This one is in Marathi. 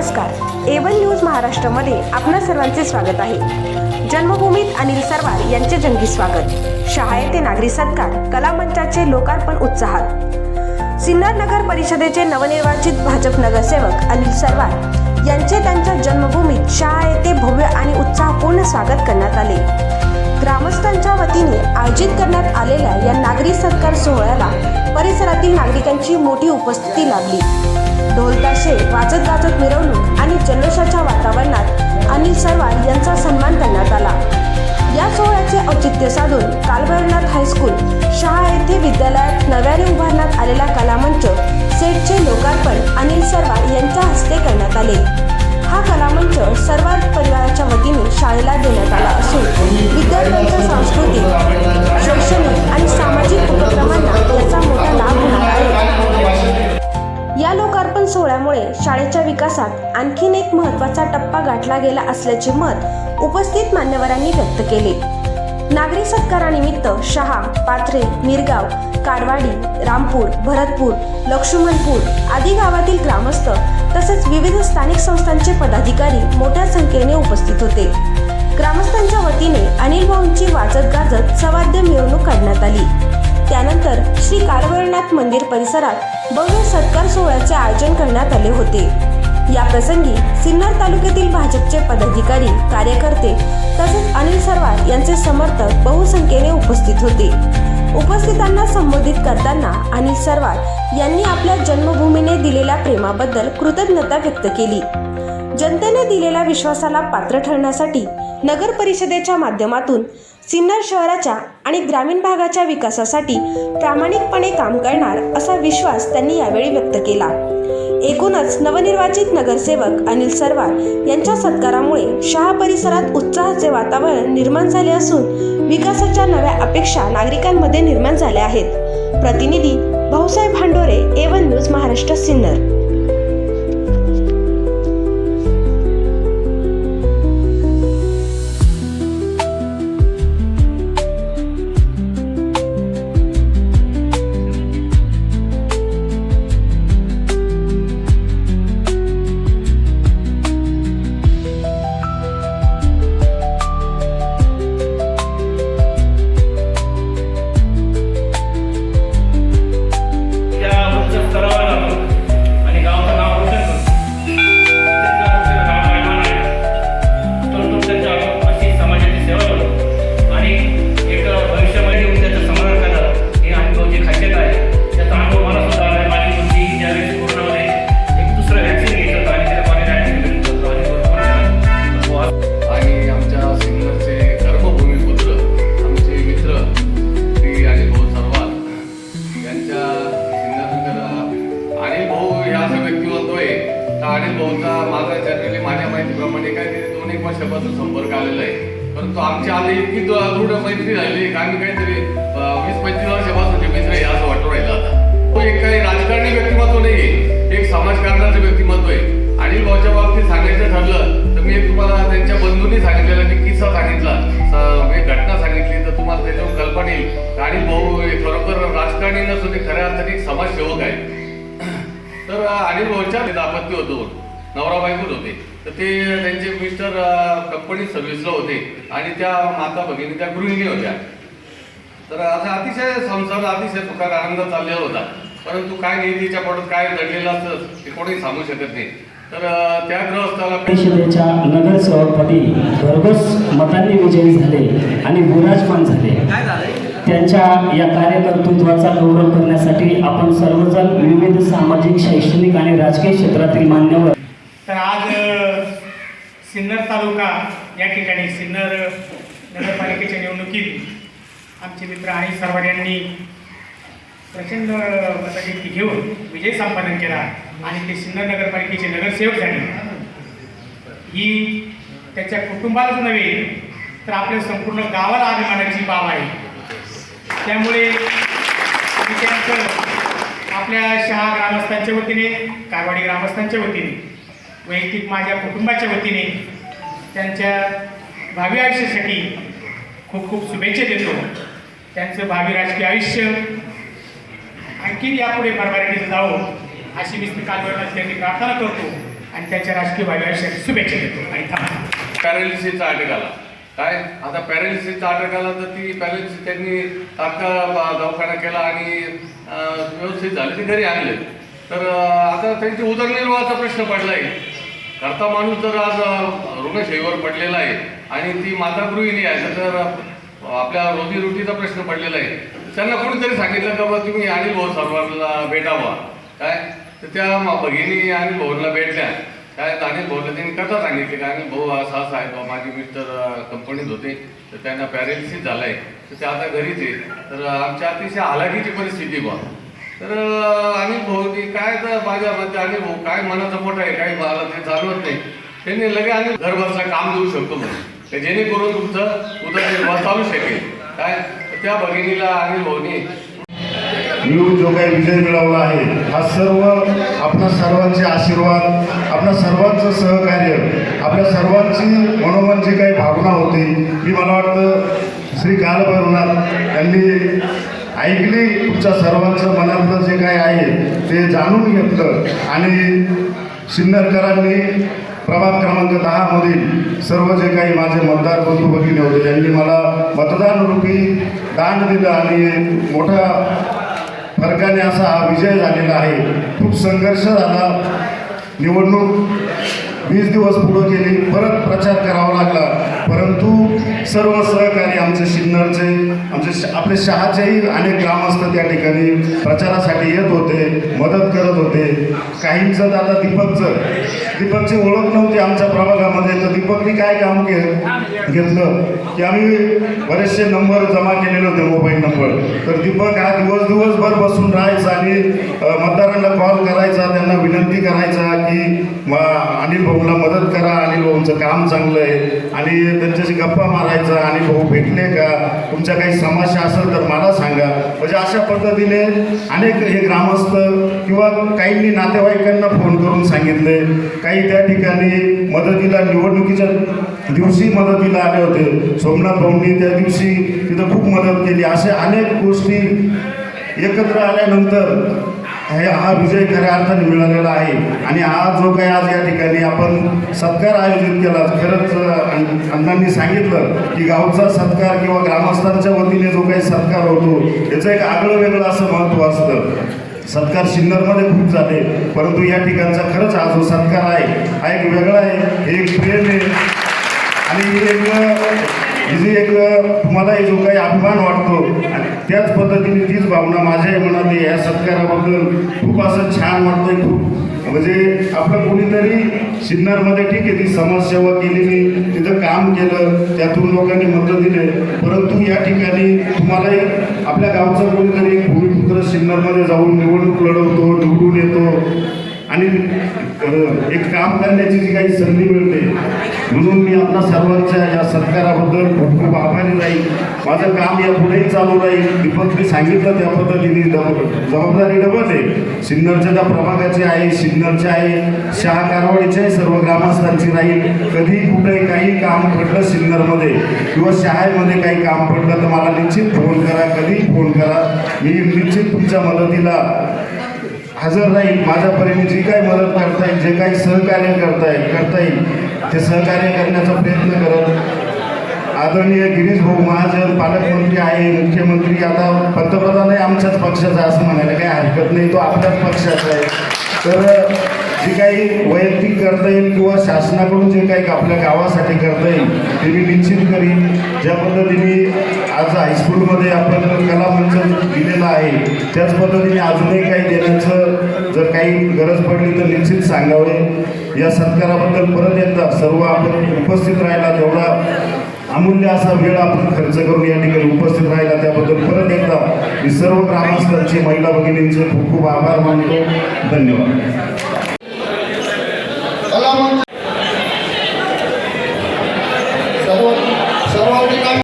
नमस्कार, A1 न्यूज महाराष्ट्रामध्ये आपणा सर्वांचे स्वागत आहे। जन्मभूमीत अनिल सरवार यांचे जंगी स्वागत। शहा येथे नागरी सत्कार कला मंचाचे लोकार्पण उत्साहात। सिन्नर नगर परिषदेचे नवनिर्वाचित भाजप नगरसेवक अनिल सरवार यांचे त्यांच्या जन्मभूमीत शहा येथे भव्य आणि उत्साहपूर्ण स्वागत करण्यात आले। ग्रामस्थांच्या वतीने आयोजित करण्यात आलेल्या या नागरी सत्कार सोहळ्याला परिसरातील नागरिकांची मोठी उपस्थिती लाभली। ढोल ताशे वाजत गाजत मिरवणूक आणि जल्लोषाच्या वातावरणात अनिल सरवार यांचा सन्मान करण्यात आला। या सोहळ्याचे औचित्य साधून काल भैरवनाथ हायस्कूल शहा येथे विद्यालयात नव्याने उभारण्यात आलेला कलामंच सेटचे लोकार्पण अनिल सरवार यांच्या हस्ते करण्यात आले। हा कलामंच सरवार परिवाराच्या वतीने शाळेला देण्यात आला असून विद्यार्थ्यांच्या सांस्कृतिक, शैक्षणिक आणि सामाजिक उपक्रमांना याचा मोठा लाभ होणार आहे। या लोकार्पण सोहळ्यामुळे शाळेच्या विकासात आणखीन एक महत्त्वाचा टप्पा गाठला गेला असल्याचे मत उपस्थित मान्यवरांनी व्यक्त केले। नागरी सत्कारानिमित्त शहा, पाथरे, मिरगाव, कारवाडी, रामपूर, भरतपूर, लक्ष्मणपूर आदी गावातील ग्रामस्थ तसेच विविध स्थानिक संस्थांचे पदाधिकारी मोठ्या संख्येने उपस्थित होते। ग्रामस्थांच्या वतीने अनिल भाऊंची वाजत गाजत सवाद्य मिरवणूक काढण्यात आली। त्यानंतर श्री कालभैरवनाथ मंदिर परिसरात भव्य सत्कार सोहळ्याचे आयोजन करण्यात आले होते। या प्रसंगी सिन्नर तालुक्यातील भाजपचे पदाधिकारी, कार्यकर्ते तसेच अनिल सरवार यांचे समर्थक बहुसंख्येने उपस्थित होते। उपस्थितांना संबोधित करताना अनिल सरवार यांनी आपल्या जन्मभूमीने दिलेल्या प्रेमाबद्दल कृतज्ञता व्यक्त केली। जनतेने दिलेल्या विश्वासाला पात्र ठरण्यासाठी नगर परिषदेच्या माध्यमातून सिन्नर शहराच्या आणि ग्रामीण भागाच्या विकासासाठी प्रामाणिकपणे काम करणार असा विश्वास त्यांनी यावेळी व्यक्त केला। एकूणच नवनिर्वाचित नगरसेवक अनिल सरवार यांच्या सत्कारामुळे शहा परिसरात उत्साहाचे वातावरण निर्माण झाले असून विकासाच्या नव्या अपेक्षा नागरिकांमध्ये निर्माण झाल्या आहेत। प्रतिनिधी भाऊसाहेब भांडोरे, A1 न्यूज महाराष्ट्र, सिन्नर। अनिल भाऊचा माझा जनरली माझ्या माहितीप्रमाणे काय ते 2-1 वर्षापासून संपर्क आलेला आहे, परंतु आमची आता इतकी दृढ मैत्री झाली की आम्ही काहीतरी 20-25 वर्षापासून मित्र आहे असं वाटून राहिलं। आता तो एक काही राजकारणी व्यक्तिमत्व नाही आहे, एक समाजकारणाचं व्यक्तिमत्व आहे। अनिल भाऊच्या बाबतीत सांगायचं ठरलं तर मी एक तुम्हाला त्यांच्या बंधूंनी सांगितलेला मी किस्सा सांगितला, एक घटना सांगितली तर तुम्हाला त्याच्यावर कल्पना येईल। अनिल भाऊ खरोखर राजकारणी नसून ते खऱ्या अर्थाने एक समाजसेवक आहे। तर अनिल भाऊच्या दाम्पत्य होतो, नवरा बायको होते, तर ते त्यांचे मिस्टर कंपनी सर्व्हिसला होते आणि त्या माता भगिनी त्या गृहिणी होत्या। तर असा अतिशय संसार अतिशय सुखात आनंद चाललेला होता, परंतु काय नीतीच्या पडत काय दडलेलं असतं ते कोणी सांगू शकत नाही। तर त्या गृहस्थाला परिषदेच्या नगरसेवकपदी भरघोस मतांनी विजयी झाले आणि विराजमान झाले। त्यांच्या या कार्यकर्तृत्वाचा गौरव करण्यासाठी आपण सर्वजण विविध सामाजिक, शैक्षणिक आणि राजकीय क्षेत्रातील मान्यवर। तर आज सिन्नर तालुका या ठिकाणी सिन्नर नगरपालिकेच्या निवडणुकीत आमचे मित्र अनिल सरवार यांनी प्रचंड मताधिक्य घेऊन विजय संपादन केला आणि ते सिन्नर नगरपालिकेचे नगरसेवक झाले। ही त्याच्या कुटुंबालाच नव्हे तर आपल्या संपूर्ण गावाला अभिमानाची बाब आहे। त्यामुळे त्यांचं आपल्या शहा ग्रामस्थांच्या वतीने, कारवाडी ग्रामस्थांच्या वतीने, वैयक्तिक माझ्या कुटुंबाच्या वतीने त्यांच्या भावी आयुष्यासाठी खूप खूप शुभेच्छा देतो। त्यांचं भावी राजकीय आयुष्य आणखी यापुढे भरभराटीचं जावं अशी मी कालभैरवनाथ यांनी प्रार्थना करतो आणि त्यांच्या राजकीय भावी आयुष्यात शुभेच्छा देतो आणि थांबतो. पॅरालिसिसचा अटॅक आला. काय आता पॅरालिसिसचा अटॅक आला तर ती पॅरालिसिस त्यांनी तात्काळ दवाखाना केला आणि व्यवस्थित झाले, ते घरी आणले. तर आता त्यांची उदरनिर्वाहाचा प्रश्न पडला आहे. करता माणूस जर आज रुग्णशय्येवर पडलेला आहे आणि ती माता गृहिणी आहे, तर आपल्या रोजीरोटीचा प्रश्न पडलेला आहे. त्यांना कोणीतरी सांगितलं का बाबा तुम्ही अनिल भाऊ सरवारला भेटावा. काय तर त्या भगिनी अनिल भाऊला भेटल्या. काय अनिल भाऊला त्यांनी कथा सांगितली का अनिल भाऊ असा आहे बा, माझे मिस्टर कंपनीत होते तर त्यांना पॅरालिसिस झाला आहे, तर ते आता घरीच आहे. तर आमच्या अतिशय हालाकीची परिस्थिती बा. तर अनिल भाऊनी काय तर माझ्या म्हणजे अनिल भाऊ काय मनाचा मोठा आहे, काही मला ते जाणवत नाही. त्यांनी लगे आणि घर बसला काम देऊ शकतो म्हणून, जेणेकरून तुमचं उदरनिर्वाह चालू शकेल. काय त्या भगिनीला अनिल भाऊनी मिळून जो काही विजय मिळवला आहे, हा सर्व आपल्या सर्वांचे आशीर्वाद, आपल्या सर्वांचं सहकार्य, आपल्या सर्वांची मनोमन जी काही भावना होती, मी मला वाटतं श्री कालभैरवनाथ यांनी ऐकली. तुमच्या सर्वांचं मनातलं जे काही आहे ते जाणून घेतलं आणि सिन्नरकरांनी प्रभाग क्रमांक 10 मधील सर्व जे काही माझे मतदार बंधू भगिनी होते यांनी मला मतदान रूपी दान दिलं आणि मोठा फरकाने असा हा विजय झालेला आहे. खूप संघर्ष झाला. निवडणूक 20 दिवस पुढं गेली, परत प्रचार करावा लागला, परंतु सर्व सहकारी आमचे सिन्नरचे आपले शहाचेही अनेक ग्रामस्थ त्या ठिकाणी प्रचारासाठी येत होते, मदत करत होते. काहींचं दादा दीपकची ओळख नव्हती आमच्या प्रभागामध्ये, तर दीपकनी काय काम घेतलं की आम्ही बरेचसे नंबर जमा केलेले होते, मोबाईल नंबर. तर दीपक हा दिवसभर बसून राहायचा आणि मतदारांना कॉल करायचा, त्यांना विनंती करायचा की अनिल भाऊला मदत करा, अनिल भाऊंचं काम चांगलं आहे, आणि त्यांच्याशी गप्पा मारायचा, अनिल भाऊ भेटले का, तुमच्या काही समस्या असेल तर मला सांगा. म्हणजे अशा पद्धतीने अनेक हे ग्रामस्थ किंवा काहींनी नातेवाईकांना फोन करून सांगितले, काही त्या ठिकाणी मदतीला निवडणुकीच्या दिवशी मदतीला आले होते. सोमनाथ भाऊंनी त्या दिवशी तिथं खूप मदत केली. अशा अनेक गोष्टी एकत्र आल्यानंतर हा विजय खऱ्या अर्थाने मिळालेला आहे. आणि हा जो काही आज या ठिकाणी आपण सत्कार आयोजित केला, खरंच अण्णांनी सांगितलं की गावचा सत्कार किंवा ग्रामस्थांच्या वतीने जो काही सत्कार होतो याचं एक आगळं वेगळं असं महत्त्व असतं. सत्कार सिन्नरमध्ये खूप झाले, परंतु या ठिकाणचा खरंच हा जो सत्कार आहे हा एक वेगळा आहे, हे एक प्रेम आहे आणि एक तुम्हालाही जो काही अभिमान वाटतो आणि त्याच पद्धतीने तीच भावना माझ्याही मनात आहे. या सत्काराबद्दल खूप असं छान वाटतंय. खूप म्हणजे आपलं कोणीतरी सिन्नरमध्ये ठीक आहे ती समाजसेवा केली, मी तिथं काम केलं, त्यातून लोकांनी मतं दिले, परंतु या ठिकाणी तुम्हालाही आपल्या गावचा कोणीतरी भूमिपुत्र सिन्नरमध्ये जाऊन निवडणूक लढवतो, निवडून येतो आणि एक काम करण्याची जी काही संधी मिळते, म्हणून मी आपल्या सर्वांच्या या सत्काराबद्दल खूप खूप आभारी राहील. माझं काम या पुढेही चालू राहील. दीपकने सांगितलं त्या पद्धतीने जबाबदारी डबल आहे. सिन्नरच्या त्या प्रभागाची आहे, सिन्नरच्या आहे, शहा कारवाडीच्या सर्व ग्रामस्थांची राहील. कधी कुठे काही काम पडलं सिन्नरमध्ये किंवा शहामध्ये काही काम पडलं तर मला निश्चित फोन करा, कधी फोन करा, मी निश्चित तुमच्या मदतीला हजर राहील. माझ्या परीने जी काही मदत करता येईल, जे काही सहकार्य करता येईल ते सहकार्य करण्याचा प्रयत्न करत आदरणीय गिरीश भाऊ महाजन पालकमंत्री आहे, मुख्यमंत्री, आता पंतप्रधानही आमच्याच पक्षाचा असं म्हणायला काही हरकत नाही, तो आपल्याच पक्षाचा आहे. तर जे काही वैयक्तिक करता येईल किंवा शासनाकडून जे काही आपल्या गावासाठी करता येईल ते मी निश्चित करीन. ज्या पद्धतीने आज हायस्कूलमध्ये आपण कलामंच दिलेला आहे, त्याच पद्धतीने अजूनही काही देण्याचं जर काही गरज पडली तर निश्चित सांगावे. या सत्काराबद्दल परत एकदा सर्व आपण उपस्थित राहिला, तेवढा अमूल्य असा वेळ आपण खर्च करून या ठिकाणी उपस्थित राहिला, त्याबद्दल परत एकदा मी सर्व ग्रामस्थांचे, महिला भगिनींचे खूप खूप आभार मानतो. धन्यवाद. कलामंच